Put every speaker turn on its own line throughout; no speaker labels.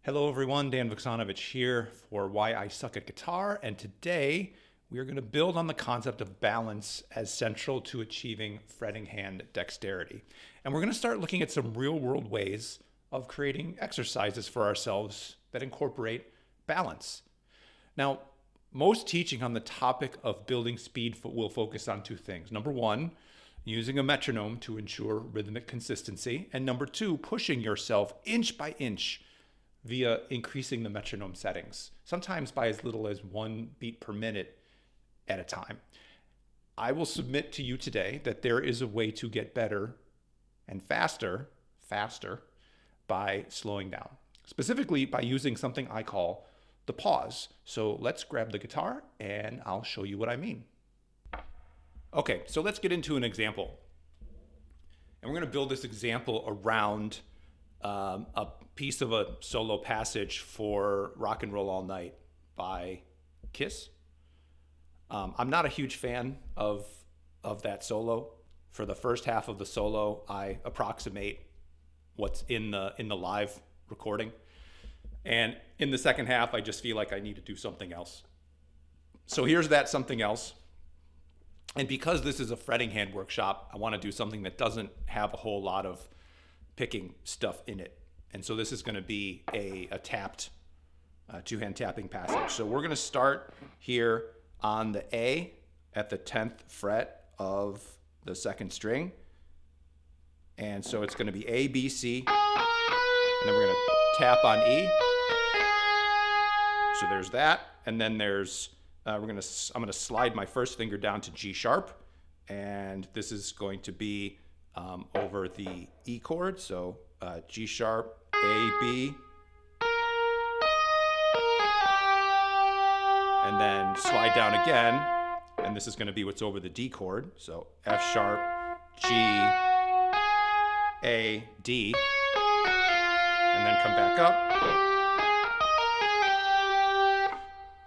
Hello everyone, Dan Vuksanovich here for Why I Suck at Guitar, and today we are going to build on the concept of balance as central to achieving fretting hand dexterity. And we're going to start looking at some real-world ways of creating exercises for ourselves that incorporate balance. Now, most teaching on the topic of building speed will focus on two things. Number one, using a metronome to ensure rhythmic consistency, and number two, pushing yourself inch by inch via increasing the metronome settings, sometimes by as little as 1 beat per minute at a time. I will submit to you today that there is a way to get better and faster by slowing down, specifically by using something I call the pause. So let's grab the guitar and I'll show you what I mean. Okay, so let's get into an example. And we're going to build this example around a piece of a solo passage for Rock and Roll All Night by Kiss. I'm not a huge fan of that solo. For the first half of the solo, I approximate what's in the live recording. And in the second half, I just feel like I need to do something else. So here's that something else. And because this is a fretting hand workshop, I want to do something that doesn't have a whole lot of picking stuff in it. And so this is going to be a tapped two-hand tapping passage. So we're going to start here on the A at the 10th fret of the second string. And so it's going to be A, B, C, and then we're going to tap on E. So there's that. And then there's, I'm going to slide my first finger down to G sharp. And this is going to be over the E chord. So G sharp, A, B, and then slide down again, and this is going to be what's over the D chord. So F sharp, G, A, D, and then come back up.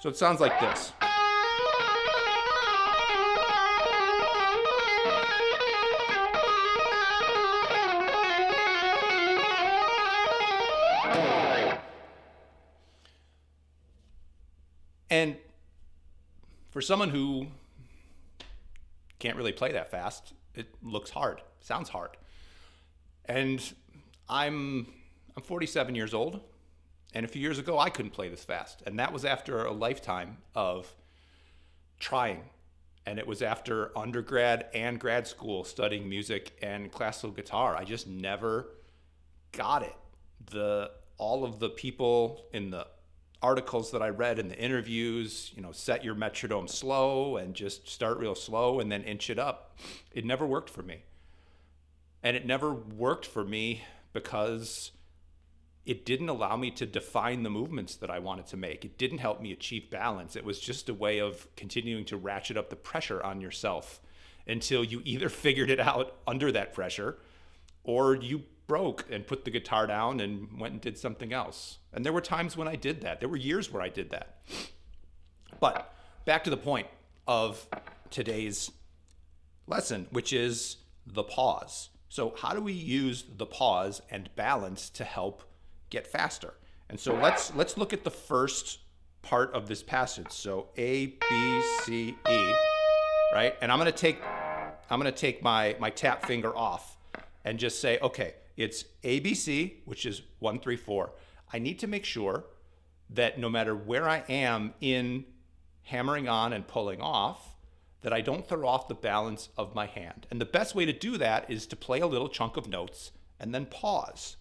So it sounds like this. And for someone who can't really play that fast, it looks hard, sounds hard. And I'm 47 years old, and a few years ago I couldn't play this fast. And that was after a lifetime of trying. And it was after undergrad and grad school studying music and classical guitar. I just never got it. All of the people in the articles that I read in the interviews, set your metronome slow and just start real slow and then inch it up. It never worked for me. And it never worked for me because it didn't allow me to define the movements that I wanted to make. It didn't help me achieve balance. It was just a way of continuing to ratchet up the pressure on yourself until you either figured it out under that pressure or you broke and put the guitar down and went and did something else. And there were times when I did that. There were years where I did that. But back to the point of today's lesson, which is the pause. So how do we use the pause and balance to help get faster? And so let's look at the first part of this passage. So A, B, C, E, right? And I'm going to take my tap finger off and just say, okay, it's A, B, C, which is 1, 3, 4. I need to make sure that no matter where I am in hammering on and pulling off, that I don't throw off the balance of my hand. And the best way to do that is to play a little chunk of notes and then pause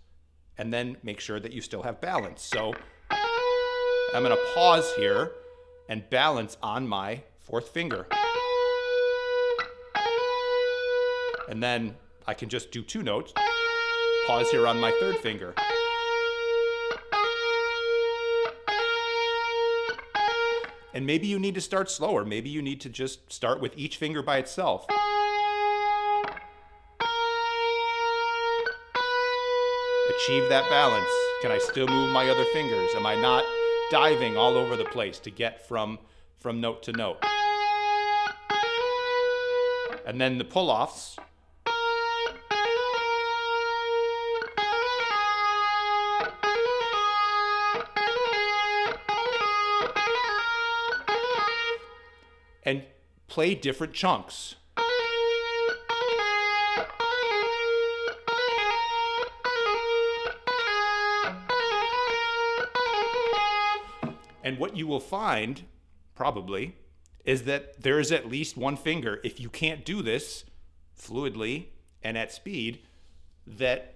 and then make sure that you still have balance. So I'm going to pause here and balance on my fourth finger. And then I can just do 2 notes. Pause here on my third finger. And maybe you need to start slower. Maybe you need to just start with each finger by itself. Achieve that balance. Can I still move my other fingers? Am I not diving all over the place to get from note to note? And then the pull-offs. play different chunks. And what you will find, probably, is that there is at least one finger, if you can't do this fluidly and at speed, that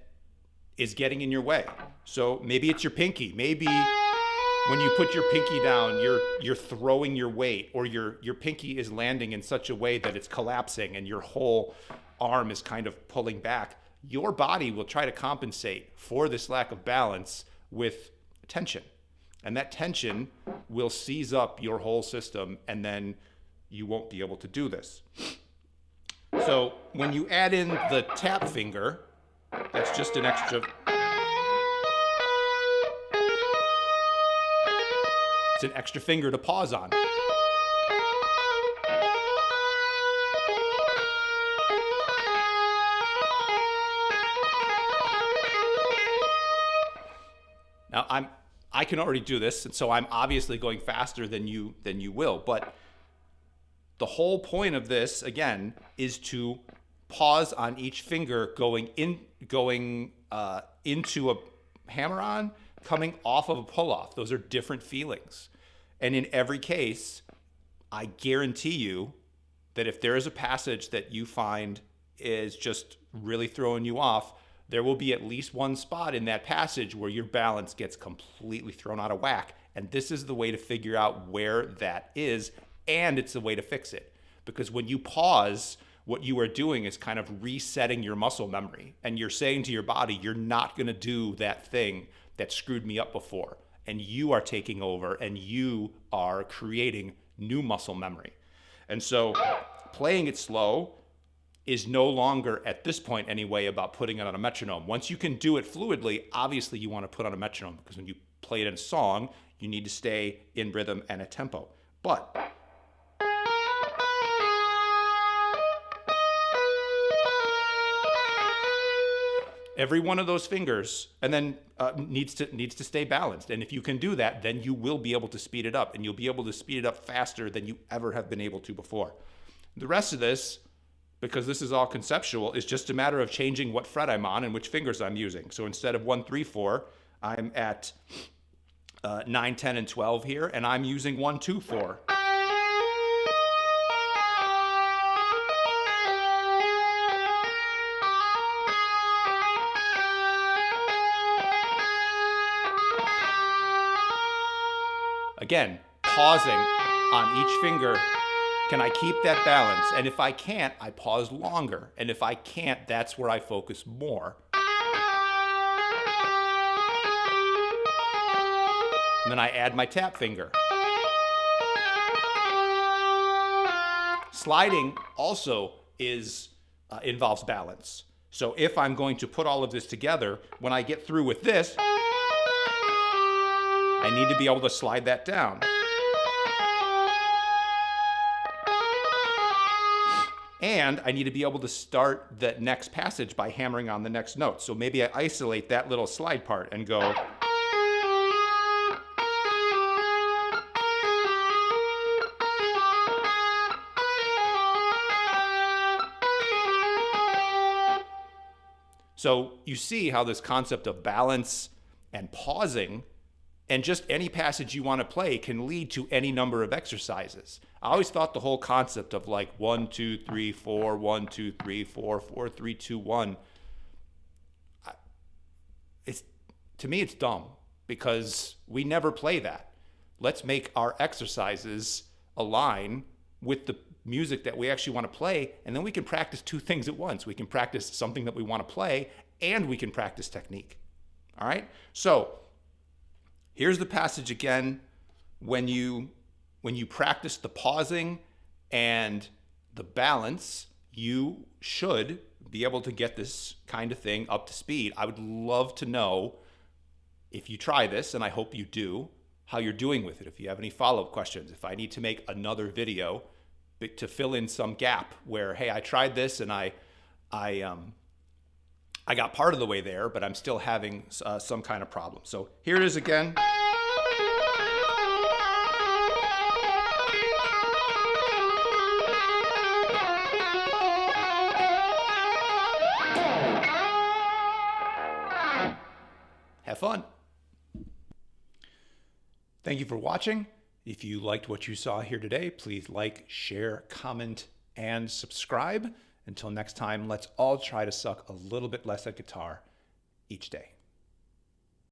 is getting in your way. So maybe it's your pinky. Maybe when you put your pinky down, you're throwing your weight, or your pinky is landing in such a way that it's collapsing and your whole arm is kind of pulling back. Your body will try to compensate for this lack of balance with tension. And that tension will seize up your whole system, and then you won't be able to do this. So when you add in the tap finger, that's just an extra... It's an extra finger to pause on. Now I can already do this, and so I'm obviously going faster than you will, but the whole point of this, again, is to pause on each finger going into a hammer-on, coming off of a pull-off. Those are different feelings. And in every case, I guarantee you that if there is a passage that you find is just really throwing you off, there will be at least one spot in that passage where your balance gets completely thrown out of whack. And this is the way to figure out where that is, and it's the way to fix it. Because when you pause, what you are doing is kind of resetting your muscle memory. And you're saying to your body, you're not going to do that thing that screwed me up before. And you are taking over, and you are creating new muscle memory. And so playing it slow is no longer, at this point anyway, about putting it on a metronome. Once you can do it fluidly, obviously you want to put on a metronome, because when you play it in a song, you need to stay in rhythm and a tempo. But every one of those fingers, and then needs to stay balanced. And if you can do that, then you will be able to speed it up, and you'll be able to speed it up faster than you ever have been able to before. The rest of this, because this is all conceptual, is just a matter of changing what fret I'm on and which fingers I'm using. So instead of 1, 3, 4, I'm at 9, 10, and 12 here, and I'm using 1, 2, 4. Again, pausing on each finger. Can I keep that balance? And if I can't, I pause longer. And if I can't, that's where I focus more. And then I add my tap finger. Sliding also involves balance. So if I'm going to put all of this together, when I get through with this, I need to be able to slide that down. And I need to be able to start the next passage by hammering on the next note. So maybe I isolate that little slide part and go. So you see how this concept of balance and pausing and just any passage you want to play can lead to any number of exercises. I always thought the whole concept of like 1, 2, 3, 4, 1, 2, 3, 4, 4, 3, 2, 1, to me it's dumb, because we never play that. Let's make our exercises align with the music that we actually want to play, and then we can practice two things at once. We can practice something that we want to play, and we can practice technique. All right? So here's the passage again. When you practice the pausing and the balance, you should be able to get this kind of thing up to speed. I would love to know, if you try this, and I hope you do, how you're doing with it. If you have any follow-up questions, if I need to make another video to fill in some gap where, hey, I tried this and I got part of the way there, but I'm still having some kind of problem. So here it is again. Have fun. Thank you for watching. If you liked what you saw here today, please like, share, comment, and subscribe. Until next time, let's all try to suck a little bit less at guitar each day.